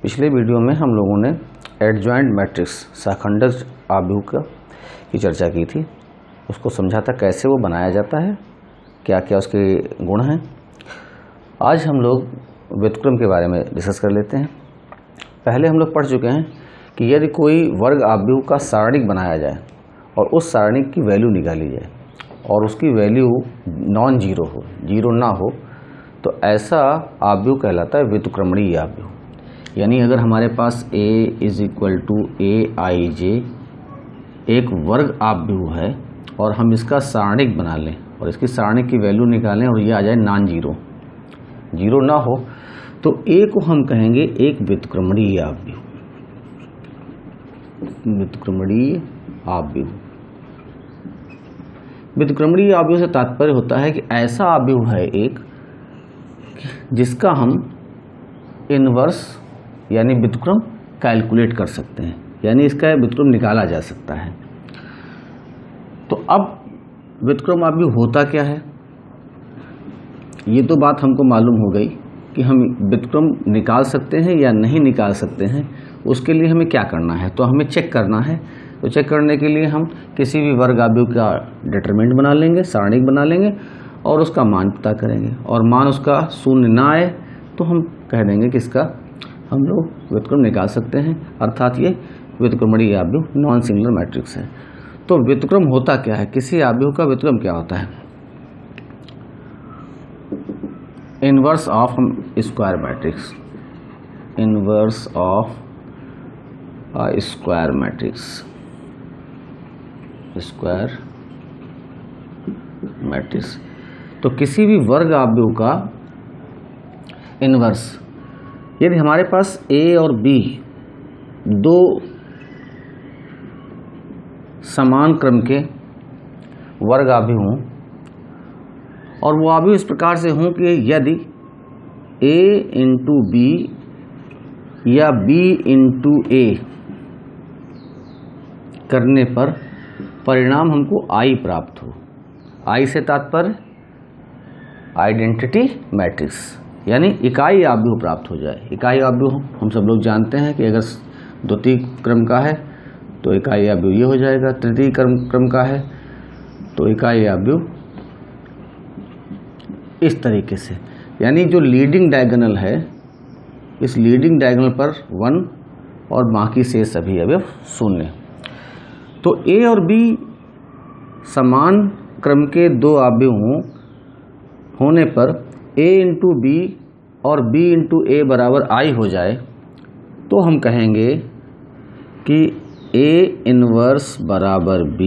पिछले वीडियो में हम लोगों ने एडजॉइंट मैट्रिक्स सहखंडज आव्यूह की चर्चा की थी। उसको समझा था कैसे वो बनाया जाता है, क्या क्या उसके गुण हैं। आज हम लोग व्युत्क्रम के बारे में डिस्कस कर लेते हैं। पहले हम लोग पढ़ चुके हैं कि यदि कोई वर्ग आव्यूह का सारणिक बनाया जाए और उस सारणिक की वैल्यू निकाली जाए और उसकी वैल्यू नॉन जीरो हो, जीरो ना हो, तो ऐसा आव्यूह कहलाता है व्युत्क्रमणीय आव्यूह। यानी अगर हमारे पास a इज इक्वल टू ए आई जे एक वर्ग आव्यूह है और हम इसका सारणिक बना लें और इसकी सारणिक की वैल्यू निकालें और ये आ जाए नॉन जीरो, जीरो ना हो, तो a को हम कहेंगे एक व्युत्क्रमणीय आव्यूह। व्युत्क्रमणीय आव्यूह, व्युत्क्रमणीय आव्यूह से तात्पर्य होता है कि ऐसा आव्यूह है एक जिसका हम इनवर्स यानी व्युत्क्रम कैलकुलेट कर सकते हैं, यानी इसका व्युत्क्रम निकाला जा सकता है। तो अब व्युत्क्रम आव्यूह होता क्या है, ये तो बात हमको मालूम हो गई कि हम व्युत्क्रम निकाल सकते हैं या नहीं निकाल सकते हैं। उसके लिए हमें क्या करना है, तो हमें चेक करना है। तो चेक करने के लिए हम किसी भी वर्ग आव्यूह का डिटरमिनेंट बना लेंगे, सारणिक बना लेंगे और उसका मान पता करेंगे, और मान उसका शून्य ना आए तो हम कह देंगे कि इसका हम लोग व्युत्क्रम निकाल सकते हैं, अर्थात ये व्युत्क्रमणीय आव्यूह नॉन सिंगुलर मैट्रिक्स है। तो व्युत्क्रम होता क्या है, किसी आव्यूह का व्युत्क्रम क्या होता है? Inverse of square matrix, inverse of square matrix, square matrix. तो किसी भी वर्ग आव्यूह का इनवर्स, यदि हमारे पास a और b दो समान क्रम के वर्ग आव्यूह हों और वो आव्यूह इस प्रकार से हों कि यदि a इंटू बी या b इंटू a करने पर परिणाम हमको I प्राप्त हो। I से तात्पर्य आइडेंटिटी मैट्रिक्स, यानी इकाई आव्यूह प्राप्त हो जाए। इकाई आव्यूह हम सब लोग जानते हैं कि अगर द्वितीय क्रम का है तो इकाई आव्यूह ये हो जाएगा, तृतीय क्रम का है तो इकाई आव्यूह इस तरीके से। यानी जो लीडिंग डायगोनल है, इस लीडिंग डायगोनल पर 1 और बाकी से सभी अवयव शून्य। तो a और b समान क्रम के दो आव्यूह होने पर a इंटू बी और b इंटू ए बराबर I हो जाए तो हम कहेंगे कि a इनवर्स बराबर b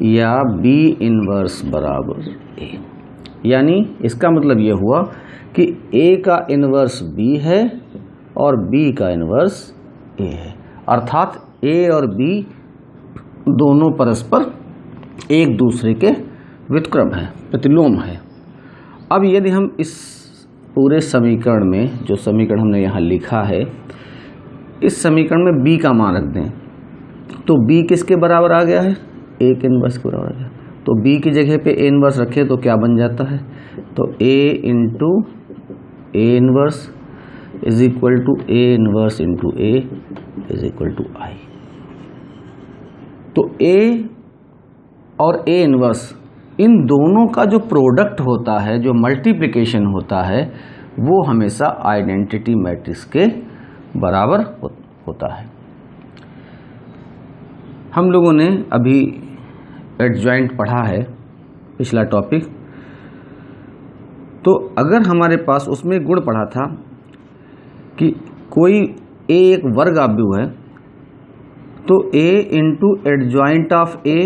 या b इनवर्स बराबर a। यानी इसका मतलब ये हुआ कि a का इनवर्स b है और b का इनवर्स a है, अर्थात a और b दोनों परस्पर एक दूसरे के व्युत्क्रम है, प्रतिलोम है। अब यदि हम इस पूरे समीकरण में, जो समीकरण हमने यहाँ लिखा है, इस समीकरण में b का मान रख दें तो b किसके बराबर आ गया है? a के इनवर्स के बराबर आ गया। तो b की जगह पे a इनवर्स रखें तो क्या बन जाता है? तो a into A inverse is equal to a inverse into a is equal to I। तो a और a इनवर्स, इन दोनों का जो प्रोडक्ट होता है, जो मल्टीप्लिकेशन होता है, वो हमेशा आइडेंटिटी मैट्रिक्स के बराबर होता है। हम लोगों ने अभी एडजॉइंट पढ़ा है, पिछला टॉपिक। तो अगर हमारे पास उसमें गुण पढ़ा था कि कोई a एक वर्ग आव्यूह है तो a into adjoint of a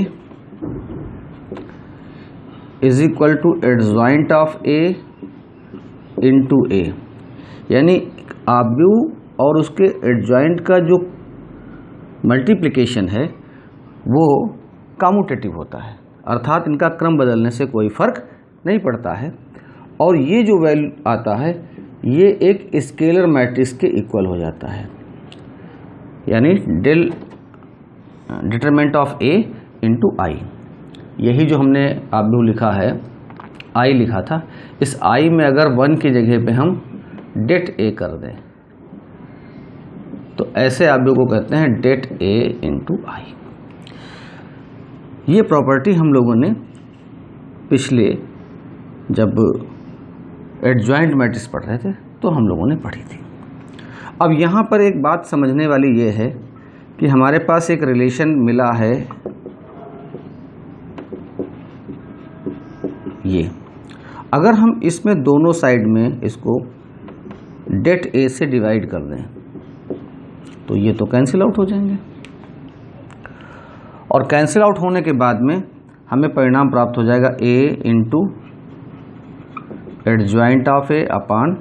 is equal to adjoint of a into a, यानी आव्यूह और उसके एडजॉइंट का जो मल्टीप्लिकेशन है वो कम्यूटेटिव होता है, अर्थात इनका क्रम बदलने से कोई फर्क नहीं पड़ता है। और ये जो वैल्यू आता है ये एक स्केलर मैट्रिक्स के इक्वल हो जाता है, यानी determinant of a into I। यही जो हमने आव्यूह लिखा है, I लिखा था, इस I में अगर 1 की जगह पे हम डेट a कर दें तो ऐसे आव्यूह को कहते हैं det A इंटू I। ये प्रॉपर्टी हम लोगों ने पिछले जब एडजॉइंट मैट्रिक्स पढ़ रहे थे तो हम लोगों ने पढ़ी थी। अब यहाँ पर एक बात समझने वाली ये है कि हमारे पास एक रिलेशन मिला है, ये अगर हम इसमें दोनों साइड में इसको det A से डिवाइड कर दें तो ये तो कैंसिल आउट हो जाएंगे, और कैंसिल आउट होने के बाद में हमें परिणाम प्राप्त हो जाएगा A into adjoint of A upon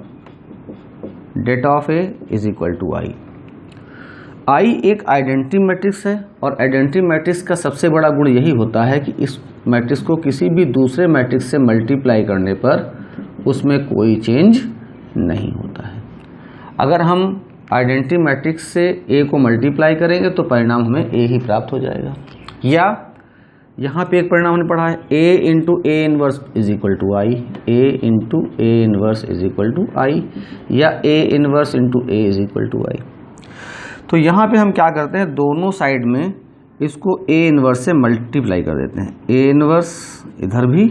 det of A is equal to I। I एक आइडेंटिटी मैट्रिक्स है, और आइडेंटिटी मैट्रिक्स का सबसे बड़ा गुण यही होता है कि इस मैट्रिक्स को किसी भी दूसरे मैट्रिक्स से मल्टीप्लाई करने पर उसमें कोई चेंज नहीं होता है। अगर हम आइडेंटिटी मैट्रिक्स से A को मल्टीप्लाई करेंगे तो परिणाम हमें A ही प्राप्त हो जाएगा। या यहाँ पे एक परिणाम हमने पढ़ा है A into A inverse is equal to I, A into A inverse is equal to I, या A inverse into A is equal to I। तो यहाँ पे हम क्या करते हैं, दोनों साइड में इसको A इनवर्स से मल्टीप्लाई कर देते हैं। A इनवर्स इधर भी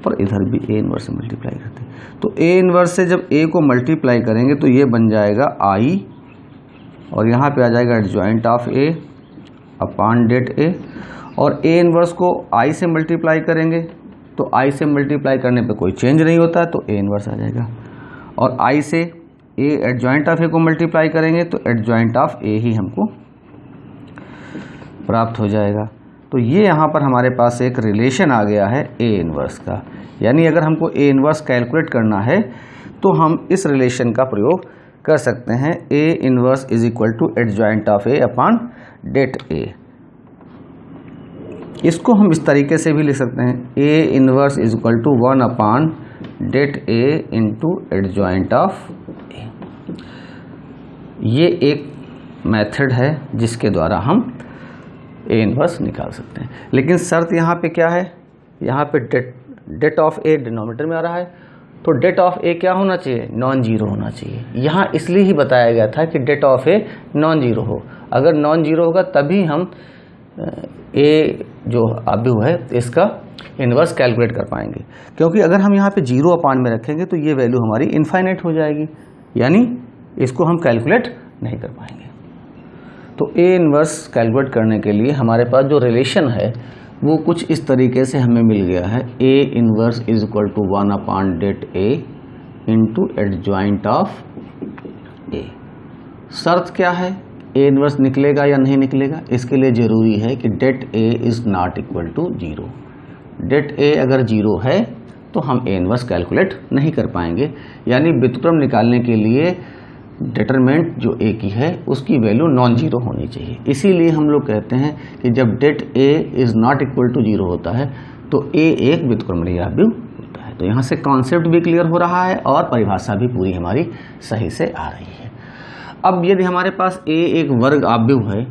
और इधर भी A इनवर्स से मल्टीप्लाई करते हैं। तो A इनवर्स से जब A को मल्टीप्लाई करेंगे तो ये बन जाएगा I, और यहाँ पे आ जाएगा adjoint of A upon det A, और A इनवर्स को I से मल्टीप्लाई करेंगे तो I से मल्टीप्लाई करने पे कोई चेंज नहीं होता है तो A इनवर्स आ जाएगा, और I से A एडजॉइंट ऑफ A को मल्टीप्लाई करेंगे तो एडजॉइंट ऑफ A ही हमको प्राप्त हो जाएगा। तो ये यहाँ पर हमारे पास एक रिलेशन आ गया है A इनवर्स का, यानी अगर हमको A इनवर्स कैलकुलेट करना है तो हम इस रिलेशन का प्रयोग कर सकते हैं। A inverse is equal to adjoint of A upon det A। इसको हम इस तरीके से भी लिख सकते हैं, A inverse is equal to 1 upon det A into adjoint of A। ये एक मेथड है जिसके द्वारा हम A इनवर्स निकाल सकते हैं, लेकिन शर्त यहाँ पे क्या है, यहाँ पे det ऑफ A डिनोमिनेटर में आ रहा है, तो det ऑफ A क्या होना चाहिए, नॉन जीरो होना चाहिए। यहाँ इसलिए ही बताया गया था कि det of A non zero हो, अगर नॉन जीरो होगा तभी हम A जो आव्यूह है इसका इनवर्स कैलकुलेट कर पाएंगे, क्योंकि अगर हम यहाँ पे जीरो अपान में रखेंगे तो ये वैल्यू हमारी इनफाइनाइट हो जाएगी, यानी इसको हम कैलकुलेट नहीं कर पाएंगे। तो A इनवर्स कैलकुलेट करने के लिए हमारे पास जो रिलेशन है वो कुछ इस तरीके से हमें मिल गया है, A inverse is equal to 1 upon det A into adjoint of A। शर्त क्या है, A इनवर्स निकलेगा या नहीं निकलेगा, इसके लिए ज़रूरी है कि det A is not equal to zero. det A अगर जीरो है तो हम A इनवर्स कैलकुलेट नहीं कर पाएंगे, यानी व्युत्क्रम निकालने के लिए डिटरमिनेंट जो A की है उसकी वैल्यू नॉन जीरो होनी चाहिए। इसीलिए हम लोग कहते हैं कि जब det A is not equal to zero होता है तो A एक व्युत्क्रमणीय आव्यूह होता है। तो यहाँ से कॉन्सेप्ट भी क्लियर हो रहा है और परिभाषा भी पूरी हमारी सही से आ रही है। अब यदि हमारे पास A एक वर्ग आव्यूह है,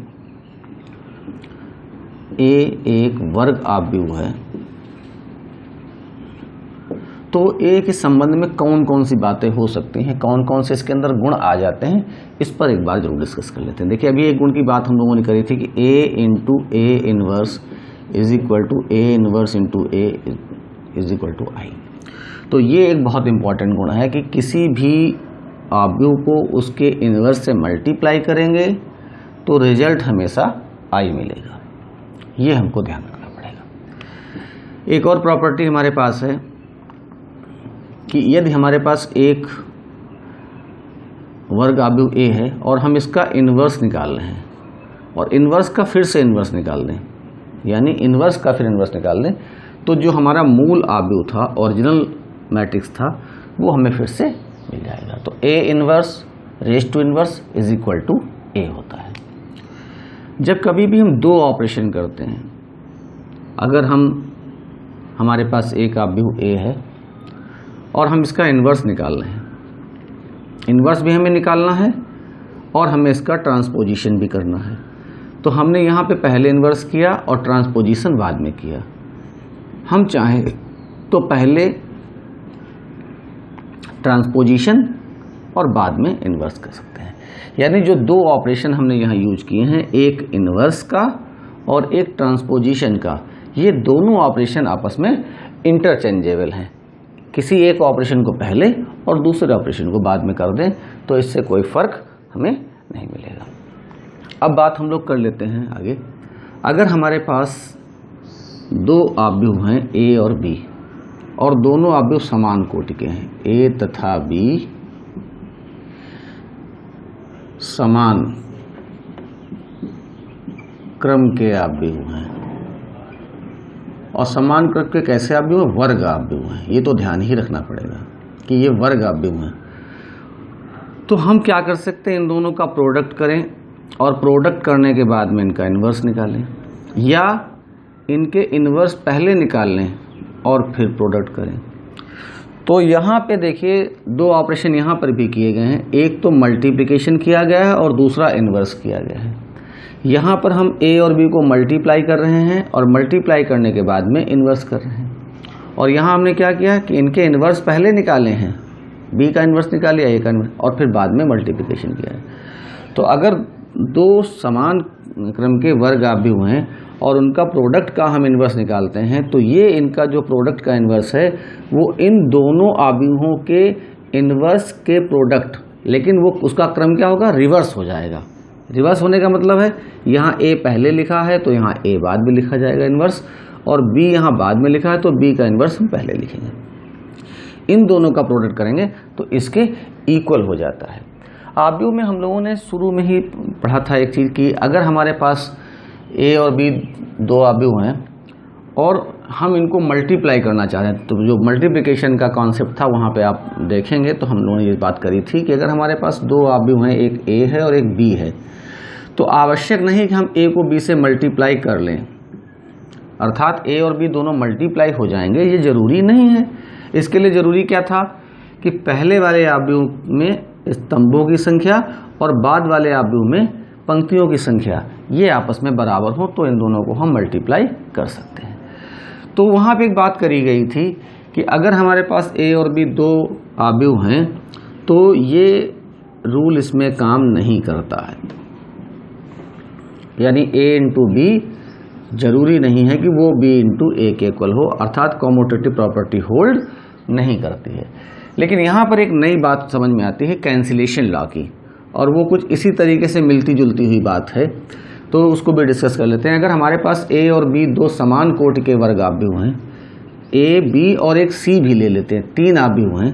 A एक वर्ग आव्यूह है, तो A के संबंध में कौन कौन सी बातें हो सकती हैं, कौन कौन से इसके अंदर गुण आ जाते हैं, इस पर एक बार जरूर डिस्कस कर लेते हैं। देखिए अभी एक गुण की बात हम लोगों ने करी थी कि A into A inverse is equal to A inverse into A is equal to I। तो ये एक बहुत इंपॉर्टेंट गुण है कि किसी भी आव्यूह को उसके इनवर्स से मल्टीप्लाई करेंगे तो रिजल्ट हमेशा I मिलेगा, ये हमको ध्यान रखना पड़ेगा। एक और प्रॉपर्टी हमारे पास है कि यदि हमारे पास एक वर्ग आव्यूह A है और हम इसका इन्वर्स निकाल रहे हैं और इन्वर्स का फिर से इन्वर्स निकाल दें, यानी इन्वर्स का फिर इन्वर्स निकाल दें, तो जो हमारा मूल आव्यूह था, ओरिजिनल मैट्रिक्स था, वो हमें फिर से मिल जाएगा। तो A inverse raise to inverse is equal to A होता है। जब कभी भी हम दो ऑपरेशन करते हैं, अगर हमारे पास एक आव्यूह A है और हम इसका इन्वर्स निकाल रहे हैं, इन्वर्स भी हमें निकालना है और हमें इसका ट्रांसपोजिशन भी करना है, तो हमने यहाँ पे पहले इन्वर्स किया और ट्रांसपोजिशन बाद में किया। हम चाहें तो पहले ट्रांसपोजिशन और बाद में इन्वर्स कर सकते हैं। यानी जो दो ऑपरेशन हमने यहाँ यूज किए हैं, एक इन्वर्स का और एक ट्रांसपोजिशन का, ये दोनों ऑपरेशन आपस में इंटरचेंजेबल हैं। किसी एक ऑपरेशन को पहले और दूसरे ऑपरेशन को बाद में कर दें तो इससे कोई फर्क हमें नहीं मिलेगा। अब बात हम लोग कर लेते हैं आगे। अगर हमारे पास दो आव्यूह हैं ए और बी, और दोनों आव्यूह समान कोटि के हैं, ए तथा बी समान क्रम के आव्यूह हैं, और समान क्रम के कैसे आव्यूह? वर्ग आव्यूह हैं। ये तो ध्यान ही रखना पड़ेगा कि ये वर्ग आव्यूह हैं। तो हम क्या कर सकते हैं, इन दोनों का प्रोडक्ट करें और प्रोडक्ट करने के बाद में इनका इन्वर्स निकालें, या इनके इन्वर्स पहले निकाल लें और फिर प्रोडक्ट करें। तो यहाँ पे देखिए दो ऑपरेशन यहाँ पर भी किए गए हैं, एक तो मल्टीप्लिकेशन किया गया है और दूसरा इन्वर्स किया गया है। यहाँ पर हम ए और बी को मल्टीप्लाई कर रहे हैं और मल्टीप्लाई करने के बाद में इन्वर्स कर रहे हैं, और यहाँ हमने क्या किया कि इनके इन्वर्स पहले निकाले हैं, बी का इन्वर्स निकाल लिया, ए का इन्वर्स, और फिर बाद में मल्टीप्लिकेशन किया है। तो अगर दो समान क्रम के वर्ग आव्यूह हैं और उनका प्रोडक्ट का हम इन्वर्स निकालते हैं, तो ये इनका जो प्रोडक्ट का इन्वर्स है वो इन दोनों आव्यूहों के इन्वर्स के प्रोडक्ट, लेकिन वो उसका क्रम क्या होगा? रिवर्स हो जाएगा। रिवर्स होने का मतलब है यहाँ ए पहले लिखा है तो यहाँ ए बाद में लिखा जाएगा इन्वर्स, और बी यहाँ बाद में लिखा है तो बी का इन्वर्स हम पहले लिखेंगे। इन दोनों का प्रोडक्ट करेंगे तो इसके इक्वल हो जाता है। आव्यूह में हम लोगों ने शुरू में ही पढ़ा था एक चीज़ कि अगर हमारे पास ए और बी दो आव्यूह हैं और हम इनको मल्टीप्लाई करना चाह रहे हैं, तो जो मल्टीप्लिकेशन का कॉन्सेप्ट था वहाँ पे आप देखेंगे तो हम लोगों ने ये बात करी थी कि अगर हमारे पास दो आव्यूह हैं, एक ए है और एक बी है, तो आवश्यक नहीं कि हम ए को बी से मल्टीप्लाई कर लें, अर्थात ए और बी दोनों मल्टीप्लाई हो जाएंगे, ये ज़रूरी नहीं है। इसके लिए ज़रूरी क्या था कि पहले वाले आव्यूह में स्तंभों की संख्या और बाद वाले आव्यूह में पंक्तियों की संख्या ये आपस में बराबर हो, तो इन दोनों को हम मल्टीप्लाई कर सकते हैं। तो वहाँ पे एक बात करी गई थी कि अगर हमारे पास ए और बी दो आव्यूह हैं तो ये रूल इसमें काम नहीं करता है, यानी ए इंटू बी जरूरी नहीं है कि वो बी इंटू ए के इक्वल हो, अर्थात कॉम्यूटेटिव प्रॉपर्टी होल्ड नहीं करती है। लेकिन यहाँ पर एक नई बात समझ में आती है कैंसिलेशन लॉ की, और वो कुछ इसी तरीके से मिलती जुलती हुई बात है, तो उसको भी डिस्कस कर लेते हैं। अगर हमारे पास ए और बी दो समान कोटि के वर्ग आव्यूह हैं, ए बी और एक सी भी ले लेते हैं, तीन आव्यूह हैं,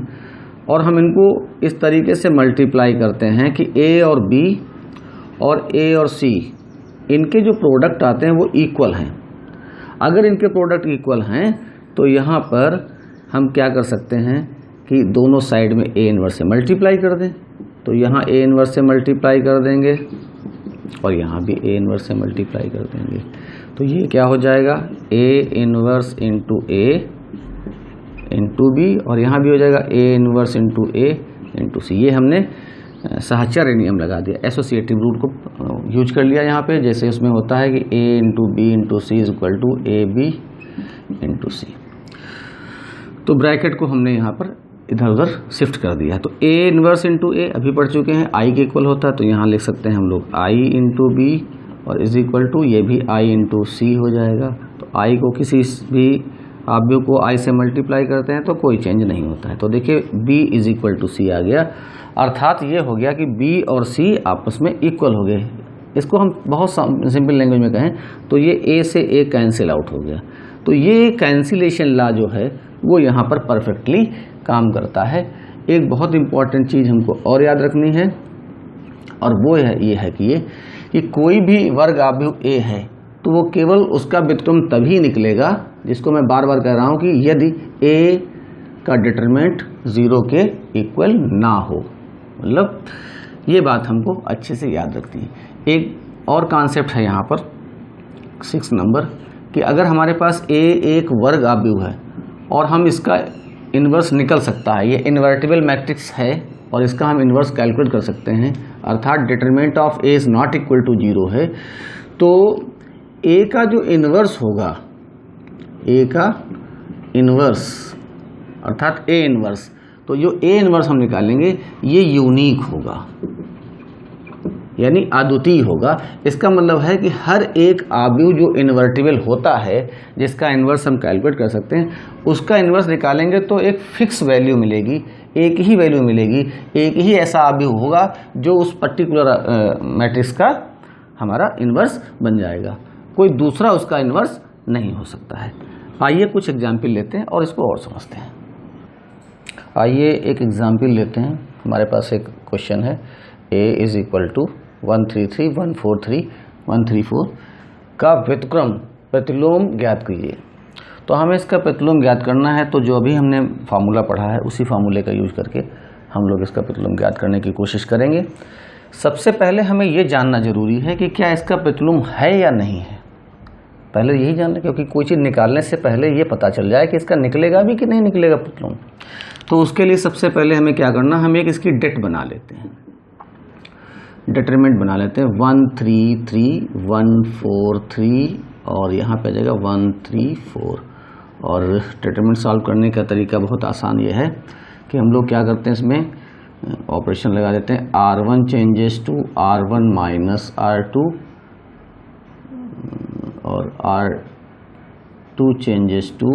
और हम इनको इस तरीके से मल्टीप्लाई करते हैं कि ए और बी और ए और सी इनके जो प्रोडक्ट आते हैं वो इक्वल हैं। अगर इनके प्रोडक्ट इक्वल हैं तो यहाँ पर हम क्या कर सकते हैं कि दोनों साइड में ए इनवर्स से मल्टीप्लाई कर दें, तो यहाँ ए इनवर्स से मल्टीप्लाई कर देंगे और यहाँ भी ए इनवर्स से मल्टीप्लाई कर देंगे, तो ये क्या हो जाएगा? A inverse into A into B, और यहाँ भी हो जाएगा A inverse into A into C. ये हमने साहचर्य नियम लगा दिया, एसोसिएटिव रूल को यूज कर लिया यहाँ पे, जैसे उसमें होता है कि A into B into C is equal to A B into C. तो ब्रैकेट को हमने यहाँ पर इधर उधर शिफ्ट कर दिया। तो ए इनवर्स इंटू ए अभी पढ़ चुके हैं, आई के इक्वल होता है, तो यहाँ लिख सकते हैं हम लोग आई इंटू बी और इज इक्वल टू ये भी आई इंटू सी हो जाएगा। तो आई को किसी भी आव्यूह को आई से मल्टीप्लाई करते हैं तो कोई चेंज नहीं होता है। तो देखिए बी इज इक्वल टू सी आ गया, अर्थात ये हो गया कि बी और सी आपस में इक्वल हो गए। इसको हम बहुत सिंपल लैंग्वेज में कहें तो ये ए से ए कैंसिल आउट हो गया। तो ये कैंसिलेशन लॉ जो है वो यहाँ पर परफेक्टली काम करता है। एक बहुत इंपॉर्टेंट चीज़ हमको और याद रखनी है, और वो ये है कि कोई भी वर्ग आव्यूह ए है तो वो केवल उसका व्युत्क्रम तभी निकलेगा, जिसको मैं बार बार कह रहा हूँ कि यदि ए का डिटरमिनेंट 0 के इक्वल ना हो, मतलब ये बात हमको अच्छे से याद रखनी है। एक और कॉन्सेप्ट है यहाँ पर 6 नंबर, कि अगर हमारे पास ए एक वर्ग आव्यूह है और हम इसका इन्वर्स निकल सकता है, ये इन्वर्टिबल मैट्रिक्स है और इसका हम इन्वर्स कैलकुलेट कर सकते हैं, अर्थात determinant of A is not equal to 0 है, तो ए का जो इन्वर्स होगा, ए का इन्वर्स अर्थात ए इन्वर्स, तो जो ए इन्वर्स हम निकालेंगे ये यूनिक होगा। यानी अद्वितीय होगा। इसका मतलब है कि हर एक अवयव जो इन्वर्टिबल होता है, जिसका इन्वर्स हम कैलकुलेट कर सकते हैं, उसका इन्वर्स निकालेंगे तो एक फिक्स वैल्यू मिलेगी, एक ही वैल्यू मिलेगी, एक ही ऐसा अवयव होगा जो उस पर्टिकुलर मैट्रिक्स का हमारा इन्वर्स बन जाएगा, कोई दूसरा उसका इन्वर्स नहीं हो सकता है। आइए कुछ एग्जाम्पल लेते हैं और इसको और समझते हैं। आइए एक एग्जाम्पल लेते हैं। हमारे पास एक क्वेश्चन है, a इज इक्वल टू 133 143 134 का व्युत्क्रम प्रतिलोम ज्ञात कीजिए। तो हमें इसका प्रतिलोम ज्ञात करना है, तो जो अभी हमने फार्मूला पढ़ा है उसी फार्मूले का यूज करके हम लोग इसका प्रतिलोम ज्ञात करने की कोशिश करेंगे। सबसे पहले हमें ये जानना जरूरी है कि क्या इसका प्रतिलोम है या नहीं है, पहले यही जानना, क्योंकि कोई चीज़ निकालने से पहले ये पता चल जाए कि इसका निकलेगा भी कि नहीं निकलेगा प्रतिलोम। तो उसके लिए सबसे पहले हमें क्या करना, हम एक इसकी डेट बना लेते हैं, डिटरमिनेंट बना लेते हैं 133 143 और यहाँ पे आ जाएगा 134। और डिटरमिनेंट सॉल्व करने का तरीका बहुत आसान ये है कि हम लोग क्या करते हैं, इसमें ऑपरेशन लगा देते हैं, R1 changes to R1 minus R2 और R2 changes to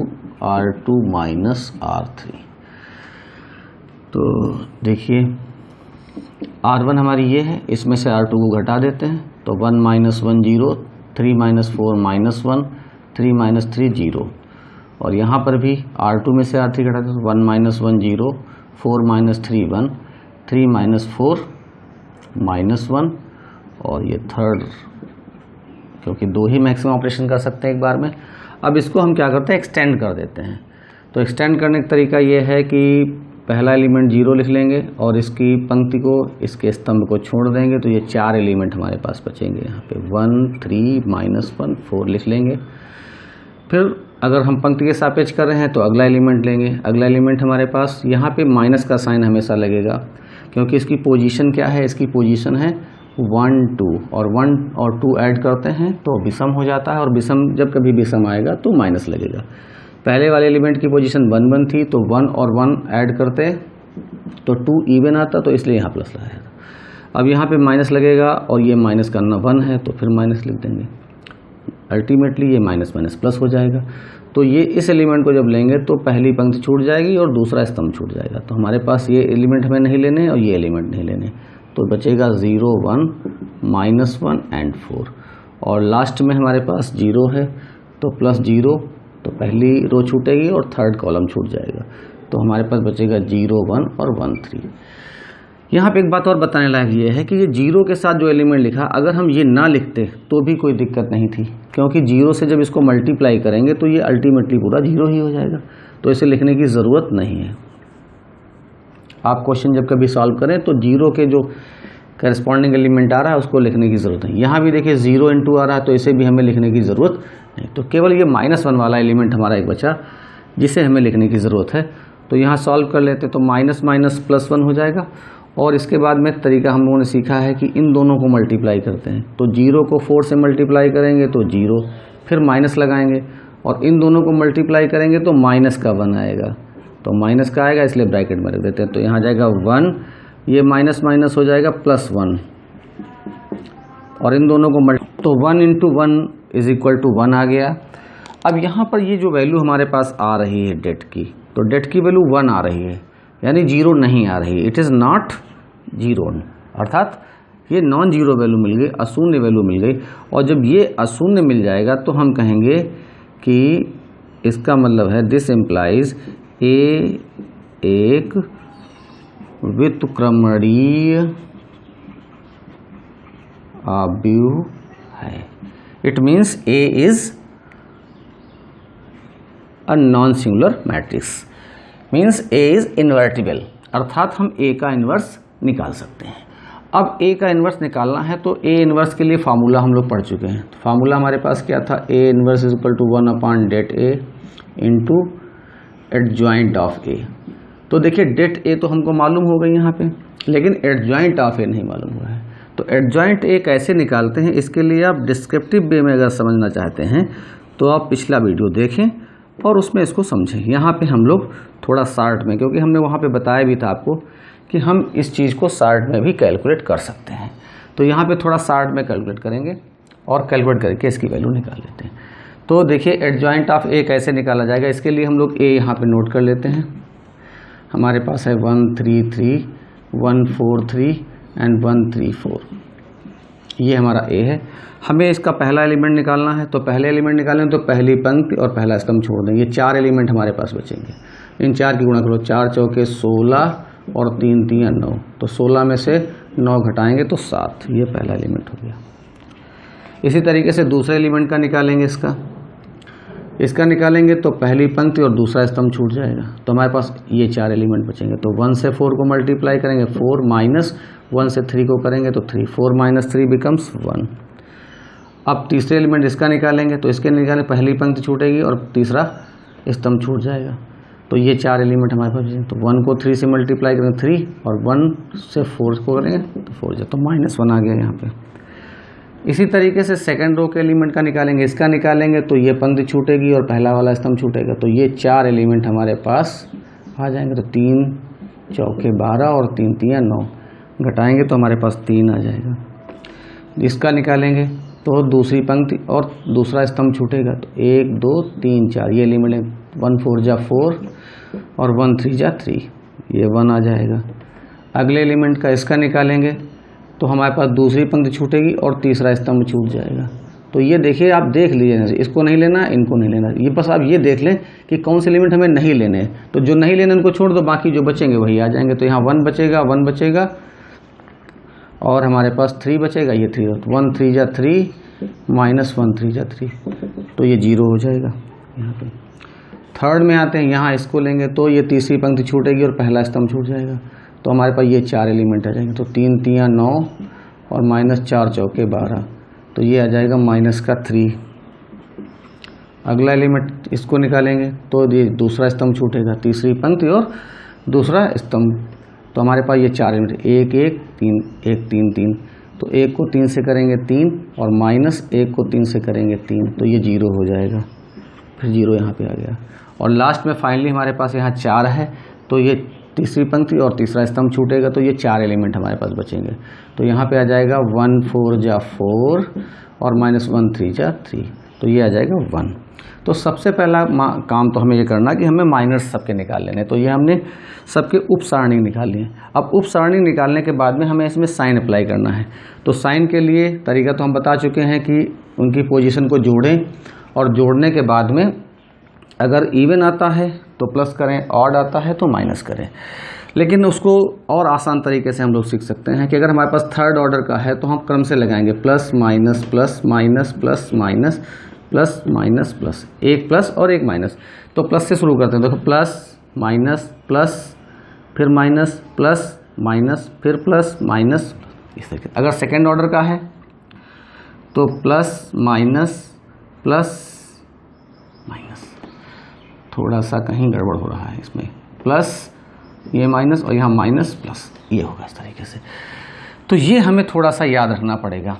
R2 minus R3। तो देखिए R1 हमारी ये है, इसमें से R2 को घटा देते हैं, तो 1 माइनस 1 0, 3 माइनस 4 माइनस 1, 3 माइनस 3 0। और यहाँ पर भी R2 में से R3 घटा देते हैं, 1 माइनस 1 0, 4 माइनस 3 1, 3 माइनस 4 माइनस 1। और ये थर्ड, क्योंकि दो ही मैक्सिमम ऑपरेशन कर सकते हैं एक बार में। अब इसको हम क्या करते हैं, एक्सटेंड कर देते हैं। तो एक्सटेंड करने का तरीका ये है कि पहला एलिमेंट 0 लिख लेंगे और इसकी पंक्ति को, इसके स्तंभ को छोड़ देंगे, तो ये 4 एलिमेंट हमारे पास बचेंगे। यहाँ पे 1 3 माइनस 1 4 लिख लेंगे। फिर अगर हम पंक्ति के सापेक्ष कर रहे हैं तो अगला एलिमेंट लेंगे। अगला एलिमेंट हमारे पास, यहाँ पे माइनस का साइन हमेशा लगेगा, क्योंकि इसकी पोजीशन क्या है, इसकी पोजीशन है 1 2, और 1 और 2 ऐड करते हैं तो विषम हो जाता है, और विषम जब कभी विषम आएगा तो माइनस लगेगा। पहले वाले एलिमेंट की पोजीशन 1 1 थी, तो 1 और 1 ऐड करते तो 2 इवन आता, तो इसलिए यहाँ प्लस लगाया। अब यहाँ पे माइनस लगेगा और ये माइनस करना 1 है, तो फिर माइनस लिख देंगे। अल्टीमेटली ये माइनस माइनस प्लस हो जाएगा। तो ये इस एलिमेंट को जब लेंगे तो पहली पंक्ति छूट जाएगी और दूसरा स्तंभ छूट जाएगा। तो हमारे पास ये एलिमेंट हमें नहीं लेने और ये एलिमेंट नहीं लेने, तो बचेगा 0 1 माइनस 1 एंड 4। और लास्ट में हमारे पास 0 है, तो प्लस 0, तो पहली रो छूटेगी और थर्ड कॉलम छूट जाएगा। तो हमारे पास बचेगा 0 1 और 1 3। यहाँ पे एक बात और बताने लायक ये है कि ये 0 के साथ जो एलिमेंट लिखा, अगर हम ये ना लिखते तो भी कोई दिक्कत नहीं थी, क्योंकि 0 से जब इसको मल्टीप्लाई करेंगे तो ये अल्टीमेटली पूरा 0 ही हो जाएगा, तो इसे लिखने की ज़रूरत नहीं है। आप क्वेश्चन जब कभी सॉल्व करें तो 0 के जो करस्पॉन्डिंग एलिमेंट आ रहा है उसको लिखने की ज़रूरत नहीं। यहाँ भी देखिए 0 × आ रहा है, तो इसे भी हमें लिखने की ज़रूरत नहीं, तो केवल ये -1 वाला एलिमेंट हमारा एक बचा जिसे हमें लिखने की ज़रूरत है। तो यहाँ सॉल्व कर लेते हैं, तो माइनस माइनस प्लस 1 हो जाएगा। और इसके बाद में तरीका हम लोगों ने सीखा है कि इन दोनों को मल्टीप्लाई करते हैं, तो 0 को 4 से मल्टीप्लाई करेंगे तो 0, फिर माइनस लगाएंगे, और इन दोनों को मल्टीप्लाई करेंगे तो माइनस का 1 आएगा, तो माइनस का आएगा इसलिए ब्रैकेट में रख देते हैं। तो यहाँ जाएगा 1, ये माइनस माइनस हो जाएगा +1, और इन दोनों को तो 1 × 1 इज इक्वल टू 1 आ गया। अब यहाँ पर ये जो वैल्यू हमारे पास आ रही है डेट की, तो डेट की वैल्यू 1 आ रही है, यानी 0 नहीं आ रही, इट इज़ नॉट 0, अर्थात ये नॉन जीरो वैल्यू मिल गई, अशून्य वैल्यू मिल गई। और जब ये अशून्य मिल जाएगा तो हम कहेंगे कि इसका मतलब है दिस इम्प्लाइज ए एक व्युत्क्रमणीय अवयव है। It means A is a non singular matrix, means A is invertible, अर्थात हम ए का इन्वर्स निकाल सकते हैं। अब ए का इन्वर्स निकालना है तो ए इन्वर्स के लिए फार्मूला हम लोग पढ़ चुके हैं। तो फार्मूला हमारे पास क्या था, A inverse is equal to 1/det A into adjoint of A. तो देखिए डेट ए तो हमको मालूम हो गई यहाँ पे, लेकिन एडजॉइंट ऑफ ए नहीं मालूम हुआ है। तो एडजॉइंट ए कैसे निकालते हैं, इसके लिए आप डिस्क्रिप्टिव वे में अगर समझना चाहते हैं तो आप पिछला वीडियो देखें और उसमें इसको समझें। यहाँ पे हम लोग थोड़ा शार्ट में, क्योंकि हमने वहाँ पे बताया भी था आपको कि हम इस चीज़ को शार्ट में भी कैलकुलेट कर सकते हैं। तो यहाँ पे थोड़ा शार्ट में कैलकुलेट करेंगे और कैलकुलेट करके इसकी वैल्यू निकाल लेते हैं। तो देखिए एडजॉइंट ऑफ ए कैसे निकाला जाएगा, इसके लिए हम लोग ए यहाँ पे नोट कर लेते हैं। हमारे पास है 1 3 3 1 4 3 एंड 1 3 4, ये हमारा ए है। हमें इसका पहला एलिमेंट निकालना है, तो पहले एलिमेंट निकालें तो पहली पंक्ति और पहला स्तंभ छोड़ दें। ये 4 एलिमेंट हमारे पास बचेंगे। इन 4 की गुणा करो, 4 चौके 16 और 3 3 9, तो 16 में से 9 घटाएंगे तो 7, ये पहला एलिमेंट हो गया। इसी तरीके से दूसरे एलिमेंट का निकालेंगे, इसका निकालेंगे तो पहली पंक्ति और दूसरा स्तंभ छूट जाएगा। तो हमारे पास ये 4 एलिमेंट बचेंगे। तो 1 से 4 को मल्टीप्लाई करेंगे, 4 माइनस 1 से 3 को करेंगे तो 3, 4 माइनस 3 बिकम्स 1। अब तीसरे एलिमेंट इसका निकालेंगे, तो इसके निकालें पहली पंक्ति छूटेगी और तीसरा स्तंभ छूट जाएगा। तो ये 4 एलिमेंट हमारे पास बचेंगे। तो 1 को 3 से मल्टीप्लाई करेंगे 3, और 1 से 4 को करेंगे तो 4 जाए, तो -1 आ गया यहाँ पे। इसी तरीके से सेकंड रो के एलिमेंट का निकालेंगे, इसका निकालेंगे तो ये पंक्ति छूटेगी और पहला वाला स्तंभ छूटेगा। तो ये 4 एलिमेंट हमारे पास आ जाएंगे। तो 3 चौके 12 और 3 3 9, घटाएंगे तो हमारे पास 3 आ जाएगा। इसका निकालेंगे तो दूसरी पंक्ति और दूसरा स्तंभ छूटेगा। तो 1 2 3 4, ये एलिमेंट है। 1 4 जा 4 और 1 3 जा 3, ये 1 आ जाएगा। अगले एलिमेंट का इसका निकालेंगे तो हमारे पास दूसरी पंक्ति छूटेगी और तीसरा स्तंभ छूट जाएगा। तो ये देखिए, आप देख लीजिए, इसको नहीं लेना, इनको नहीं लेना, ये बस आप ये देख लें कि कौन से एलिमेंट हमें नहीं लेने हैं। तो जो नहीं लेने उनको छोड़ दो, बाकी जो बचेंगे वही आ जाएंगे। तो यहाँ 1 बचेगा और हमारे पास 3 बचेगा, ये 3, 1 3 जा 3 माइनस 1 3 जा 3, तो ये 0 हो जाएगा। यहाँ पे थर्ड में आते हैं, यहाँ इसको लेंगे तो ये तीसरी पंक्ति छूटेगी और पहला स्तंभ छूट जाएगा। तो हमारे पास ये 4 एलिमेंट आ जाएंगे। तो 3 3 9 और -4 चौके 12, तो ये आ जाएगा -3। अगला एलिमेंट इसको निकालेंगे तो ये दूसरा स्तंभ छूटेगा, तीसरी पंक्ति और दूसरा स्तंभ। तो हमारे पास ये 4 एलिमेंट, 1 1 3 1 3 3, तो 1 को 3 से करेंगे 3 और -1 को 3 से करेंगे 3, तो ये 0 हो जाएगा। फिर 0 यहाँ पे आ गया। और लास्ट में फाइनली हमारे पास यहाँ 4 है, तो ये तीसरी पंक्ति और तीसरा स्तंभ छूटेगा, तो ये 4 एलिमेंट हमारे पास बचेंगे। तो यहाँ पे आ जाएगा 1 4 जा 4 और -1 3 जा 3, तो ये आ जाएगा 1। तो सबसे पहला काम तो हमें ये करना कि हमें माइनर्स सबके निकाल लेने। तो ये हमने सबके उप सारणी निकाल लिए। अब उप सारणी निकालने के बाद में हमें इसमें साइन अप्लाई करना है। तो साइन के लिए तरीका तो हम बता चुके हैं कि उनकी पोजीशन को जोड़ें, और जोड़ने के बाद में अगर इवन आता है तो प्लस करें, ऑड आता है तो माइनस करें। लेकिन उसको और आसान तरीके से हम लोग सीख सकते हैं कि अगर हमारे पास थर्ड ऑर्डर का है तो हम क्रम से लगाएंगे, plus minus plus minus plus minus plus minus plus, एक प्लस और एक माइनस। तो प्लस से शुरू करते हैं। देखो प्लस माइनस प्लस फिर माइनस प्लस माइनस फिर प्लस माइनस, इस तरीके। अगर सेकेंड ऑर्डर का है तो प्लस माइनस प्लस माइनस, थोड़ा सा कहीं गड़बड़ हो रहा है इसमें, प्लस ये माइनस और यहाँ माइनस प्लस, ये होगा इस तरीके से। तो ये हमें थोड़ा सा याद रखना पड़ेगा।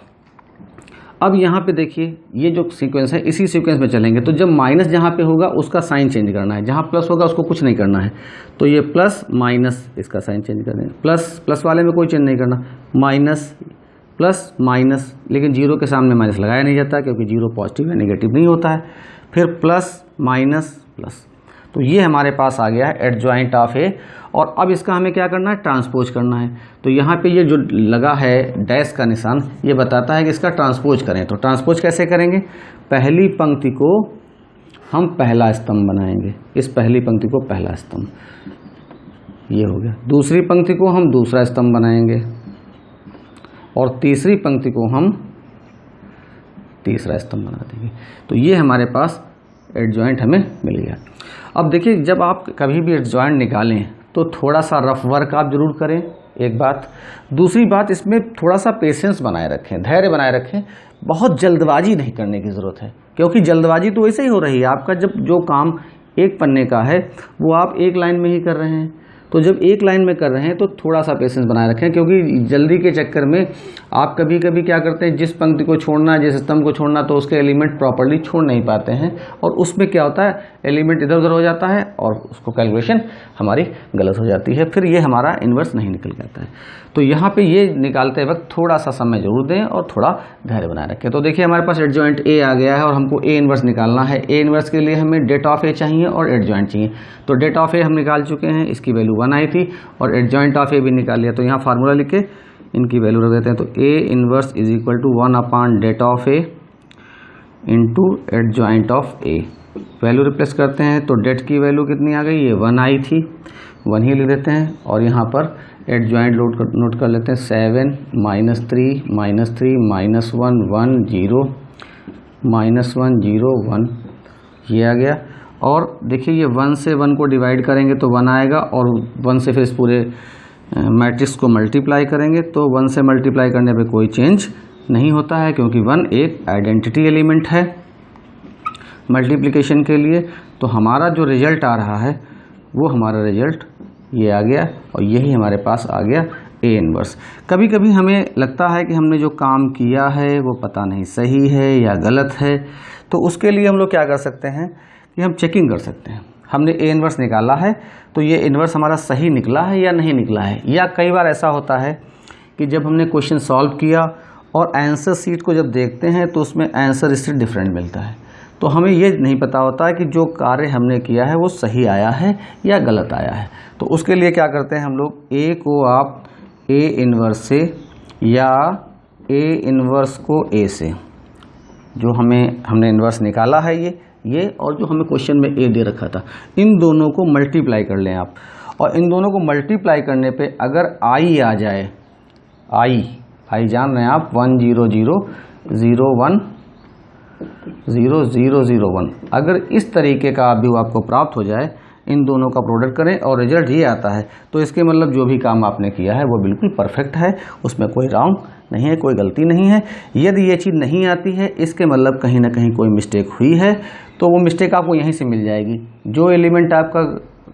अब यहाँ पे देखिए, ये जो सीक्वेंस है इसी सीक्वेंस में चलेंगे। तो जब माइनस जहाँ पे होगा उसका साइन चेंज करना है, जहाँ प्लस होगा उसको कुछ नहीं करना है। तो ये प्लस माइनस, इसका साइन चेंज कर देंगे। प्लस प्लस वाले में कोई चेंज नहीं करना, माइनस प्लस माइनस, लेकिन जीरो के सामने माइनस लगाया नहीं जाता क्योंकि जीरो पॉजिटिव या नेगेटिव नहीं होता है। फिर प्लस माइनस प्लस, तो ये हमारे पास आ गया है एडजॉइंट ऑफ ए। और अब इसका हमें क्या करना है, ट्रांसपोज करना है। तो यहाँ पे ये जो लगा है डैश का निशान, ये बताता है कि इसका ट्रांसपोज करें। तो ट्रांसपोज कैसे करेंगे, पहली पंक्ति को हम पहला स्तंभ बनाएंगे, इस पहली पंक्ति को पहला स्तंभ, ये हो गया। दूसरी पंक्ति को हम दूसरा स्तंभ बनाएंगे और तीसरी पंक्ति को हम तीसरा स्तंभ बना देंगे। तो ये हमारे पास एडजॉइंट हमें मिल गया। अब देखिए, जब आप कभी भी एडजॉइंट निकालें तो थोड़ा सा रफ वर्क आप जरूर करें, एक बात। दूसरी बात, इसमें थोड़ा सा पेशेंस बनाए रखें, धैर्य बनाए रखें। बहुत जल्दबाजी नहीं करने की ज़रूरत है, क्योंकि जल्दबाजी तो वैसे ही हो रही है। आपका जब जो काम एक पन्ने का है वो आप एक लाइन में ही कर रहे हैं, तो जब एक लाइन में कर रहे हैं तो थोड़ा सा पेशेंस बनाए रखें, क्योंकि जल्दी के चक्कर में आप कभी कभी क्या करते हैं, जिस पंक्ति को छोड़ना, जिस स्तंभ को छोड़ना, तो उसके एलिमेंट प्रॉपर्ली छोड़ नहीं पाते हैं, और उसमें क्या होता है, एलिमेंट इधर उधर हो जाता है और उसको कैलकुलेशन हमारी गलत हो जाती है, फिर ये हमारा इन्वर्स नहीं निकल जाता है। तो यहाँ पे ये निकालते वक्त थोड़ा सा समय जरूर दें और थोड़ा धैर्य बनाए रखें। तो देखिए हमारे पास एडजॉइंट ए आ गया है और हमको ए इन्वर्स निकालना है। ए इन्वर्स के लिए हमें डेट ऑफ ए चाहिए और एडजॉइंट चाहिए। तो डेट ऑफ ए हम निकाल चुके हैं, इसकी वैल्यू 1 आई थी, और एडजॉइंट ऑफ ए भी निकाल लिया। तो यहाँ फार्मूला लिख के इनकी वैल्यू रख देते हैं। तो A inverse is equal to 1 upon det of A into adjoint of A. Value replace करते हैं तो डेट की वैल्यू कितनी आ गई, ये 1 आई थी, 1 ही लिख देते हैं, और यहाँ पर एडजॉइंट नोट कर लेते हैं, 7 -3 -3 -1 1 0 -1 0 1, ये आ गया। और देखिए ये 1 से 1 को डिवाइड करेंगे तो 1 आएगा, और 1 से फिर इस पूरे मैट्रिक्स को मल्टीप्लाई करेंगे तो 1 से मल्टीप्लाई करने पे कोई चेंज नहीं होता है, क्योंकि 1 एक आइडेंटिटी एलिमेंट है मल्टीप्लिकेशन के लिए। तो हमारा जो रिजल्ट आ रहा है वो हमारा रिजल्ट ये आ गया, और यही हमारे पास आ गया ए इन्वर्स। कभी कभी हमें लगता है कि हमने जो काम किया है वो पता नहीं सही है या गलत है, तो उसके लिए हम लोग क्या कर सकते हैं कि हम चेकिंग कर सकते हैं। हमने ए इन्वर्स निकाला है तो ये इन्वर्स हमारा सही निकला है या नहीं निकला है। या कई बार ऐसा होता है कि जब हमने क्वेश्चन सॉल्व किया और आंसर शीट को जब देखते हैं तो उसमें आंसर इससे डिफरेंट मिलता है, तो हमें ये नहीं पता होता है कि जो कार्य हमने किया है वो सही आया है या गलत आया है। तो उसके लिए क्या करते हैं हम लोग, ए को आप ए इन्वर्स से या ए इन्वर्स को ए से, जो हमने इन्वर्स निकाला है ये और जो हमें क्वेश्चन में ए दे रखा था, इन दोनों को मल्टीप्लाई कर लें आप। और इन दोनों को मल्टीप्लाई करने पे अगर आई आ जाए, आई जान रहे हैं आप, 1 0 0 0 1 0 0 0 1, अगर इस तरीके का आव्यूह आपको प्राप्त हो जाए, इन दोनों का प्रोडक्ट करें और रिजल्ट ये आता है, तो इसके मतलब जो भी काम आपने किया है वो बिल्कुल परफेक्ट है, उसमें कोई रॉन्ग नहीं है, कोई गलती नहीं है। यदि ये चीज़ नहीं आती है, इसके मतलब कहीं ना कहीं कोई मिस्टेक हुई है, तो वो मिस्टेक आपको यहीं से मिल जाएगी। जो एलिमेंट आपका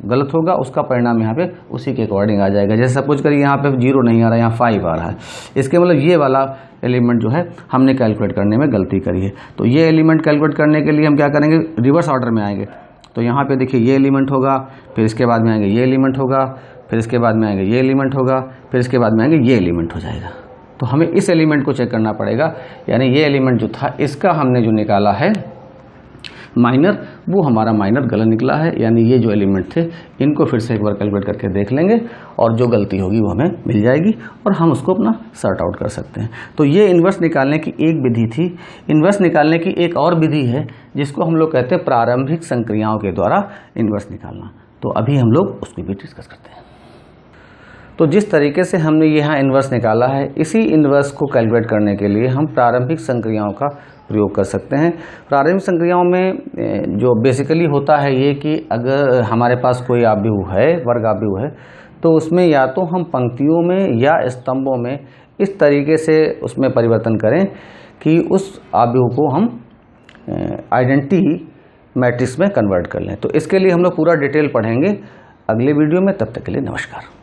गलत होगा उसका परिणाम यहाँ पे उसी के अकॉर्डिंग आ जाएगा। जैसे सपोज करिए यहाँ पे 0 नहीं आ रहा है, यहाँ 5 आ रहा है, इसके मतलब ये वाला एलिमेंट जो है हमने कैलकुलेट करने में गलती करी है। तो ये एलिमेंट कैलकुलेट करने के लिए हम क्या करेंगे, रिवर्स ऑर्डर में आएंगे। तो यहाँ पे देखिए ये एलिमेंट होगा, फिर इसके बाद में आएंगे ये एलिमेंट होगा, फिर इसके बाद में आएंगे ये एलिमेंट होगा, फिर इसके बाद में आएंगे ये एलिमेंट हो जाएगा। तो हमें इस एलिमेंट को चेक करना पड़ेगा, यानी ये एलिमेंट जो था इसका हमने जो निकाला है माइनर, वो हमारा माइनर गलत निकला है। यानी ये जो एलिमेंट थे इनको फिर से एक बार कैलकुलेट करके देख लेंगे, और जो गलती होगी वो हमें मिल जाएगी और हम उसको अपना सॉर्ट आउट कर सकते हैं। तो ये इन्वर्स निकालने की एक विधि थी। इन्वर्स निकालने की एक और विधि है जिसको हम लोग कहते हैं प्रारंभिक संक्रियाओं के द्वारा इन्वर्स निकालना। तो अभी हम लोग उसकी भी डिस्कस करते हैं। तो जिस तरीके से हमने यहाँ इन्वर्स निकाला है, इसी इन्वर्स को कैलकुलेट करने के लिए हम प्रारंभिक संक्रियाओं का प्रयोग कर सकते हैं। प्रारंभिक संक्रियाओं में जो बेसिकली होता है ये कि अगर हमारे पास कोई आव्यूह है, वर्ग आव्यूह है, तो उसमें या तो हम पंक्तियों में या स्तंभों में इस तरीके से उसमें परिवर्तन करें कि उस आव्यूह को हम आइडेंटिटी मैट्रिक्स में कन्वर्ट कर लें। तो इसके लिए हम लोग पूरा डिटेल पढ़ेंगे अगले वीडियो में। तब तक के लिए नमस्कार।